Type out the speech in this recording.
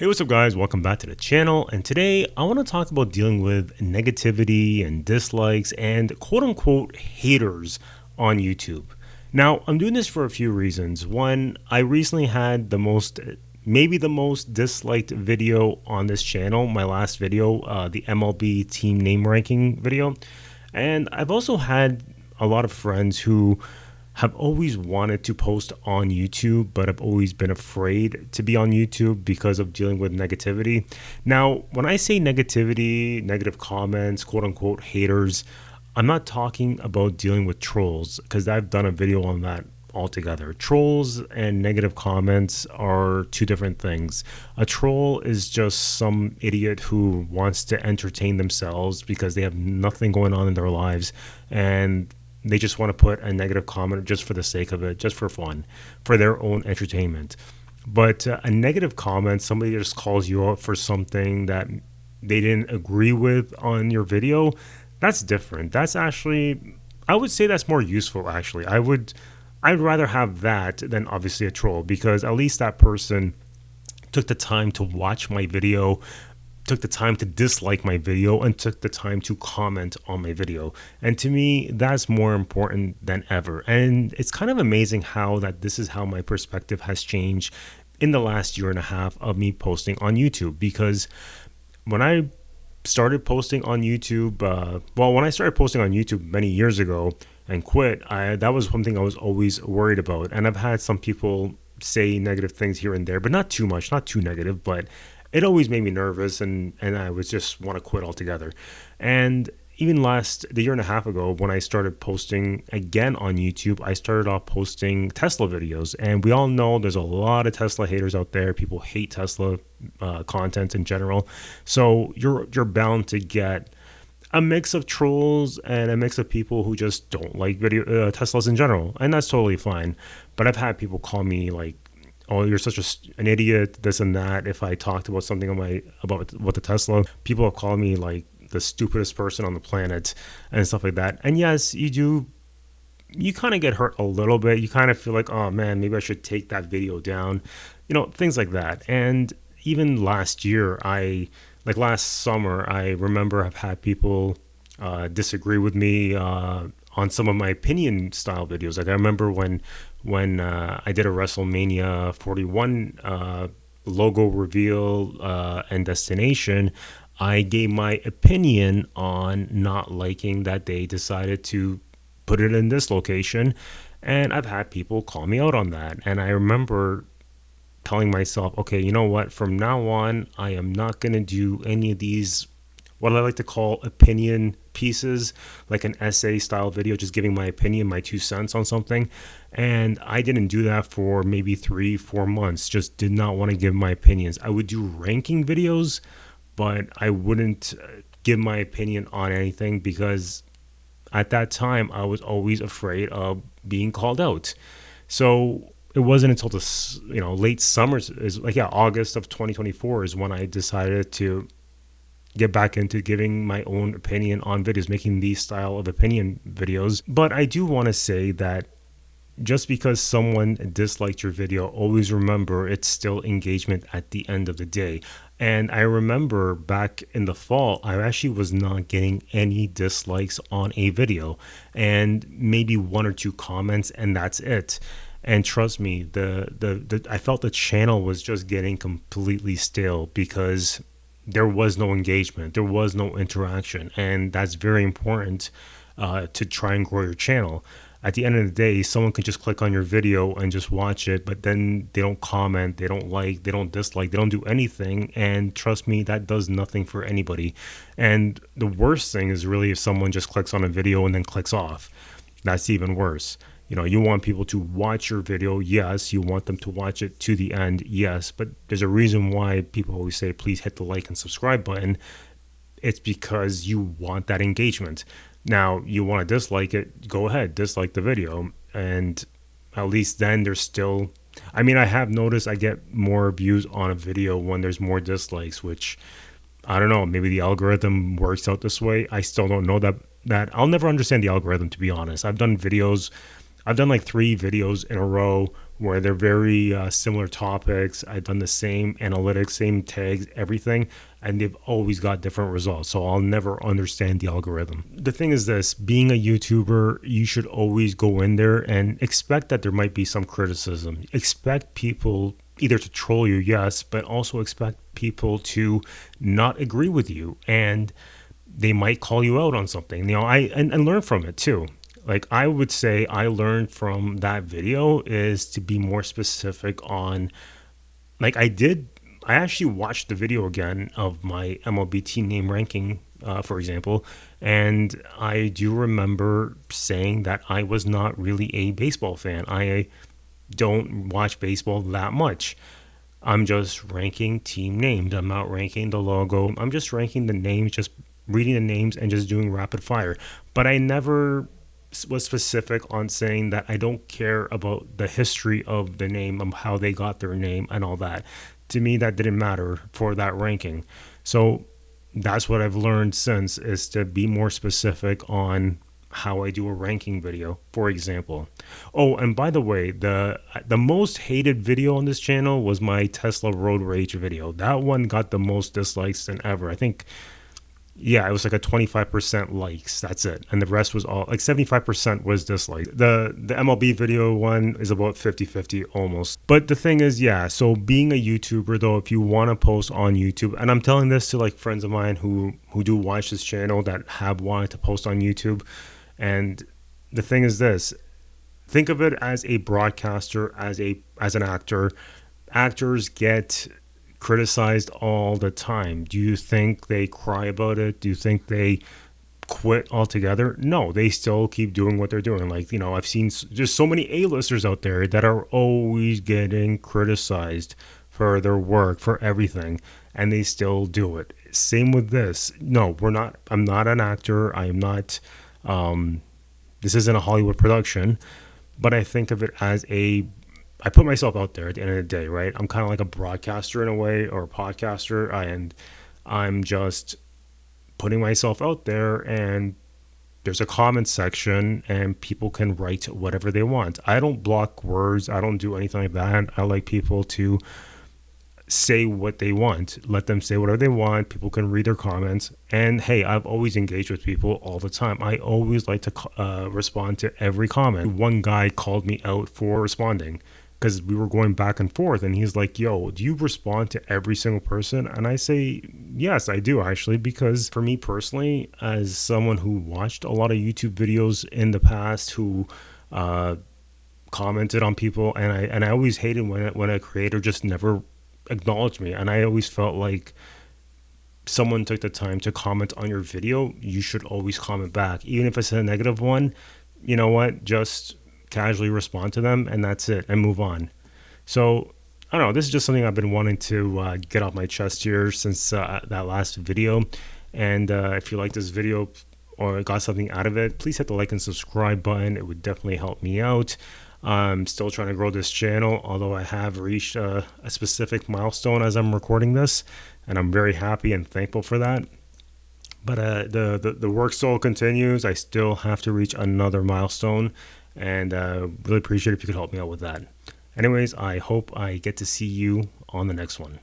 Hey, what's up guys? Welcome back to the channel, and today I want to talk about dealing with negativity and dislikes and quote-unquote haters on YouTube. Now, I'm doing this for a few reasons. One, I recently had maybe the most disliked video on this channel, my last video, the MLB team name ranking video. And I've also had a lot of friends who have always wanted to post on YouTube, but have always been afraid to be on YouTube because of dealing with negativity. Now, when I say negativity, negative comments, quote unquote haters, I'm not talking about dealing with trolls, because I've done a video on that altogether. Trolls and negative comments are two different things. A troll is just some idiot who wants to entertain themselves because they have nothing going on in their lives, and they just want to put a negative comment just for the sake of it, just for fun, for their own entertainment. But a negative comment, somebody just calls you out for something that they didn't agree with on your video, that's different. That's actually, I would say that's more useful actually. I'd rather have that than obviously a troll, because at least that person took the time to watch my video, took the time to dislike my video, and took the time to comment on my video. And to me, that's more important than ever. And it's kind of amazing how this is how my perspective has changed in the last year and a half of me posting on YouTube. Because when I started posting on YouTube, when I started posting on YouTube many years ago and quit, that was something I was always worried about. And I've had some people say negative things here and there, but not too much, not too negative, but it always made me nervous, and I would just want to quit altogether. And even the year and a half ago, when I started posting again on YouTube, I started off posting Tesla videos. And we all know there's a lot of Tesla haters out there. People hate Tesla content in general. So you're bound to get a mix of trolls and a mix of people who just don't like Teslas in general. And that's totally fine. But I've had people call me like, "Oh, you're such an idiot," this and that. If I talked about something about the Tesla, people have called me like the stupidest person on the planet and stuff like that. And yes, you kind of get hurt a little bit. You kind of feel like, oh man, maybe I should take that video down, things like that. And even last summer, I remember I've had people disagree with me on some of my opinion style videos. Like I remember when I did a WrestleMania 41 logo reveal and destination, I gave my opinion on not liking that they decided to put it in this location, and I've had people call me out on that. And I remember telling myself, okay, you know what, from now on, I am not going to do any of these, what I like to call opinion pieces, like an essay style video, just giving my opinion, my 2 cents on something. And I didn't do that for maybe 3-4 months, just did not want to give my opinions. I would do ranking videos, but I wouldn't give my opinion on anything, because at that time I was always afraid of being called out. So it wasn't until the late summer, August of 2024 is when I decided to get back into giving my own opinion on videos, making these style of opinion videos. But I do want to say that just because someone disliked your video, always remember it's still engagement at the end of the day. And I remember back in the fall, I actually was not getting any dislikes on a video, and maybe 1 or 2 comments, and that's it. And trust me, I felt the channel was just getting completely stale because there was no engagement, there was no interaction, and that's very important to try and grow your channel. At the end of the day, someone could just click on your video and just watch it, but then they don't comment, they don't like, they don't dislike, they don't do anything. And trust me, that does nothing for anybody. And the worst thing is really if someone just clicks on a video and then clicks off. That's even worse. You want people to watch your video, yes. You want them to watch it to the end, yes. But there's a reason why people always say, please hit the like and subscribe button. It's because you want that engagement. Now, you want to dislike it, go ahead, dislike the video. And at least then there's still, I have noticed I get more views on a video when there's more dislikes, which I don't know, maybe the algorithm works out this way. I still don't know that I'll never understand the algorithm, to be honest. I've done like 3 videos in a row where they're very similar topics. I've done the same analytics, same tags, everything, and they've always got different results. So I'll never understand the algorithm. The thing is this, being a YouTuber, you should always go in there and expect that there might be some criticism. Expect people either to troll you, yes, but also expect people to not agree with you, and they might call you out on something. And learn from it too. Like I would say I learned from that video is to be more specific on, like I actually watched the video again of my MLB team name ranking, for example, and I do remember saying that I was not really a baseball fan. I don't watch baseball that much. I'm just ranking team names. I'm not ranking the logo. I'm just ranking the names, just reading the names and just doing rapid fire. But I never was specific on saying that I don't care about the history of the name, of how they got their name and all that. To me, that didn't matter for that ranking. So that's what I've learned since, is to be more specific on how I do a ranking video, for example. Oh, and by the way, the most hated video on this channel was my Tesla road rage video. That one got the most dislikes than ever. I think, yeah, it was like a 25% likes. That's it. And the rest was all like 75% was dislikes. The MLB video one is about 50-50 almost. But the thing is, yeah, so being a YouTuber though, if you want to post on YouTube, and I'm telling this to like friends of mine who do watch this channel that have wanted to post on YouTube, and the thing is this, think of it as a broadcaster, as an actor. Actors get criticized all the time. Do you think they cry about it? Do you think they quit altogether? No, they still keep doing what they're doing. Like, I've seen just so many A-listers out there that are always getting criticized for their work, for everything, and they still do it. Same with this. No, I'm not an actor. I am not, this isn't a Hollywood production, but I think of it as I put myself out there at the end of the day, right? I'm kind of like a broadcaster in a way, or a podcaster, and I'm just putting myself out there, and there's a comment section and people can write whatever they want. I don't block words. I don't do anything like that. I like people to say what they want. Let them say whatever they want. People can read their comments. And hey, I've always engaged with people all the time. I always like to respond to every comment. One guy called me out for responding because we were going back and forth, and he's like, yo, do you respond to every single person? And I say, yes, I do actually, because for me personally, as someone who watched a lot of YouTube videos in the past, who commented on people, and I always hated when a creator just never acknowledged me, and I always felt like someone took the time to comment on your video, you should always comment back, even if it's a negative one. You know what, just casually respond to them, and that's it, and move on. So I don't know, this is just something I've been wanting to get off my chest here since that last video. And if you like this video or got something out of it, please hit the like and subscribe button. It would definitely help me out. I'm still trying to grow this channel, although I have reached a specific milestone as I'm recording this, and I'm very happy and thankful for that. But the work still continues. I still have to reach another milestone, and really appreciate it if you could help me out with that. Anyways, I hope I get to see you on the next one.